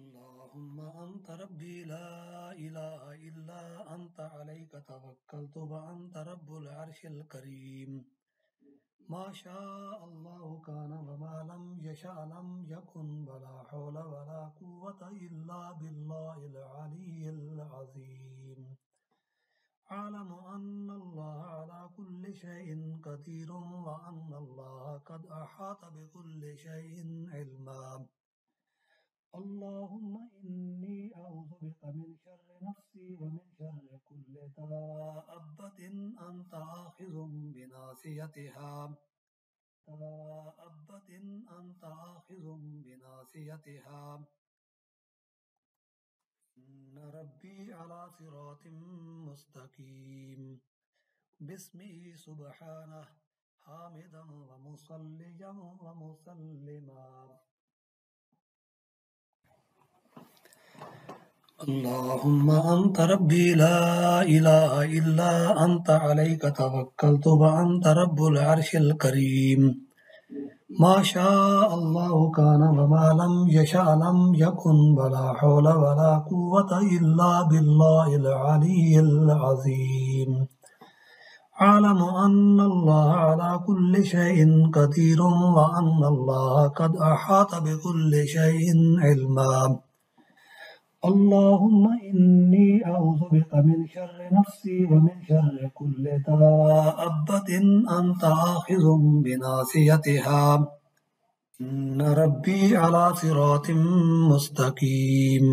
اللهم أنت ربي لا إله إلا أنت عليك توكلت وأنت رب العرش الكريم ما شاء الله كان وما لم يشأ لم يكن ولا حول ولا قوة إلا بالله العلي العظيم أعلم أن الله على كل شيء قدير وأن الله قد أحاط بكل شيء علما اللهم إني أعوذ بك من شر نفسي ومن شر كل دابة أنت آخذ بناصيتها إن ربي على صراط مستقيم باسمه سبحانه حامدا ومصليا ومسلما اللهم أنت ربي لا إله إلا أنت عليك توكلت وأنت رب العرش الكريم ما شاء الله كان وما لم يشأ لم يكن ولا حول ولا قوة إلا بالله العلي العظيم أعلم أن الله على كل شيء قدير وأن الله قد أحاط بكل شيء علما اللهم إني أعوذ بك من شر نفسي ومن شر كل دابة أنت آخذ بناصيتها إن ربي على صراط مستقيم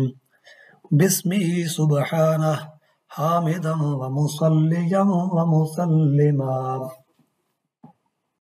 باسمه سبحانه حامدا ومصليا ومسلما